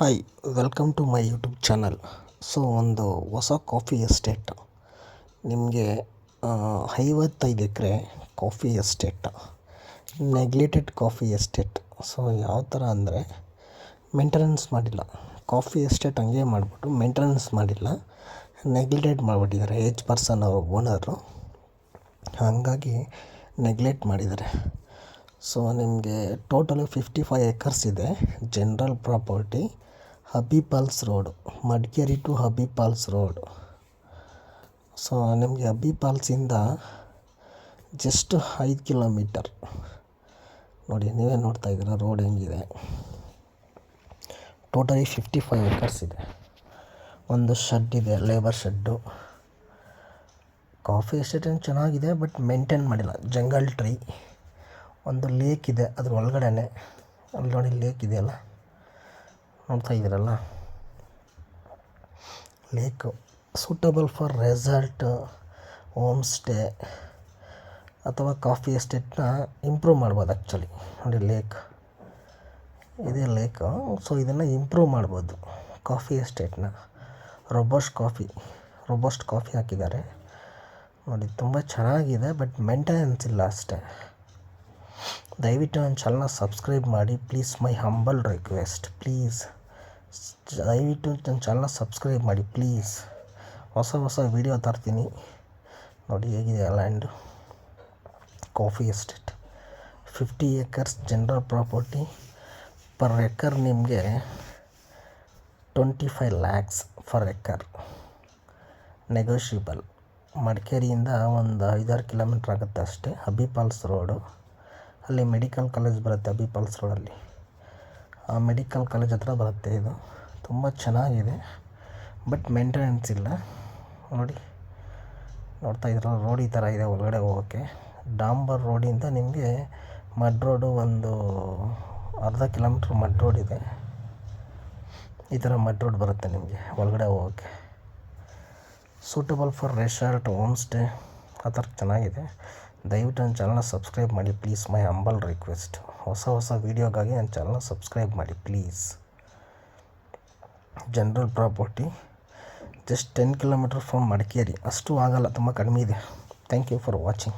Hi, welcome to my YouTube channel. So ಒಂದು ಹೊಸ coffee estate ನಿಮಗೆ 55 acre coffee estate, neglected coffee estate. So ಯಾವ ಥರ ಅಂದರೆ ಮೇಂಟೆನೆನ್ಸ್ ಮಾಡಿಲ್ಲ. ಕಾಫಿ ಎಸ್ಟೇಟ್ ಹಂಗೆ ಮಾಡಿಬಿಟ್ಟು ಮೇಂಟೆನೆನ್ಸ್ ಮಾಡಿಲ್ಲ, ನೆಗ್ಲೆಕ್ಟೆಡ್ ಮಾಡಿಬಿಟ್ಟಿದ್ದಾರೆ. ಏಜ್ ಪರ್ಸನ್ ಅವರು ಓನರು, ಹಾಗಾಗಿ ನೆಗ್ಲೆಕ್ಟ್ ಮಾಡಿದ್ದಾರೆ. ಸೊ ನಿಮಗೆ ಟೋಟಲು 55 ಎಕರ್ಸ್ ಇದೆ. General property, Abbey Falls road, Madikeri to Abbey Falls road. So ನಿಮಗೆ ಹಬೀಪಾಲ್ಸಿಂದ ಜಸ್ಟ್ 5 ಕಿಲೋಮೀಟರ್ ನೋಡಿ, ನೀವೇ ನೋಡ್ತಾ ಇದ್ದೀರ ರೋಡ್ ಹೆಂಗಿದೆ. ಟೋಟಲಿ 55 ಎಕರ್ಸ್ ಇದೆ. ಒಂದು ಶೆಡ್ ಇದೆ, ಲೇಬರ್ ಶೆಡ್ಡು. ಕಾಫಿ ಎಸ್ಟೇಟ್ ಏನು ಚೆನ್ನಾಗಿದೆ, ಬಟ್ ಮೇಂಟೈನ್ ಮಾಡಿಲ್ಲ. ಜಂಗಲ್ ಟ್ರೀ, ಒಂದು ಲೇಕ್ ಇದೆ ಅದ್ರ ಒಳಗಡೆನೆ. ಅಲ್ಲಿ ನೋಡಿ ಲೇಕ್ ಇದೆಯಲ್ಲ, ನೋಡ್ತಾ ಇದ್ದೀರಲ್ಲ, lake suitable for resort, home stay ಅಥವಾ ಕಾಫಿ ಎಸ್ಟೇಟ್ನ ಇಂಪ್ರೂವ್ ಮಾಡ್ಬೋದು. ಆ್ಯಕ್ಚುಲಿ ನೋಡಿ ಲೇಕ್ ಇದೇ ಲೇಕು. ಸೊ ಇದನ್ನು ಇಂಪ್ರೂವ್ ಮಾಡ್ಬೋದು ಕಾಫಿ ಎಸ್ಟೇಟ್ನ. ರೋಬಸ್ಟ್ ಕಾಫಿ ಹಾಕಿದ್ದಾರೆ ನೋಡಿ, ತುಂಬ ಚೆನ್ನಾಗಿದೆ, ಬಟ್ ಮೇಂಟೆನೆನ್ಸ್ ಇಲ್ಲ ಅಷ್ಟೇ. ದಯವಿಟ್ಟು ನನ್ನ ಚಾನಲ್ನ ಸಬ್ಸ್ಕ್ರೈಬ್ ಮಾಡಿ please, my humble request. Please ದಯವಿಟ್ಟು ನನ್ನ ಚಾನಲ್ನ ಸಬ್ಸ್ಕ್ರೈಬ್ ಮಾಡಿ ಪ್ಲೀಸ್. ಹೊಸ ವೀಡಿಯೋ ತರ್ತೀನಿ ನೋಡಿ. ಹೇಗಿದೆ land, coffee estate, 50 acres general property. Per acre ನಿಮಗೆ 25 lakhs ಫರ್ ಎಕರ್, ನೆಗೋಷಿಯಬಲ್. ಮಡಿಕೇರಿಯಿಂದ ಒಂದು 5-6 ಕಿಲೋಮೀಟ್ರ್ ಆಗುತ್ತೆ ಅಷ್ಟೇ. ಹಬೀಪಾಲ್ಸ್ ರೋಡು, ಅಲ್ಲಿ ಮೆಡಿಕಲ್ ಕಾಲೇಜ್ ಬರುತ್ತೆ. ಹಬೀಪಾಲ್ಸ್ ರೋಡಲ್ಲಿ ಆ ಮೆಡಿಕಲ್ ಕಾಲೇಜ್ ಹತ್ರ ಬರುತ್ತೆ. ಇದು ತುಂಬ ಚೆನ್ನಾಗಿದೆ, ಬಟ್ ಮೇಂಟೆನೆನ್ಸ್ ಇಲ್ಲ. ನೋಡ್ತಾ ಇದ್ದೀರ ರೋಡ್ ಈ ಥರ ಇದೆ ಒಳಗಡೆ ಹೋಗೋಕ್ಕೆ. ಡಾಂಬರ್ ರೋಡಿಂದ ನಿಮಗೆ ಮಡ್ ರೋಡು, ಒಂದು ಅರ್ಧ ಕಿಲೋಮೀಟ್ರ್ ಮಡ್ ರೋಡ್ ಇದೆ. ಈ ಥರ ಮಡ್ ರೋಡ್ ಬರುತ್ತೆ ನಿಮಗೆ ಒಳಗಡೆ ಹೋಗೋಕ್ಕೆ. Suitable for resort, home stay ಆ ಥರ ಚೆನ್ನಾಗಿದೆ. ದಯವಿಟ್ಟು ನನ್ನ ಚಾನಲ್ನ ಸಬ್ಸ್ಕ್ರೈಬ್ ಮಾಡಿ ಪ್ಲೀಸ್, ಮೈ ಹಂಬಲ್ ರಿಕ್ವೆಸ್ಟ್. ಹೊಸ ವೀಡಿಯೋಗಾಗಿ ನನ್ನ ಚಾನಲ್ನ ಸಬ್ಸ್ಕ್ರೈಬ್ ಮಾಡಿ please. General property, just 10 kilometre from Madikeri. ಅಷ್ಟು ಆಗಲ್ಲ, ತುಂಬ ಕಡಿಮೆ ಇದೆ. Thank you for watching.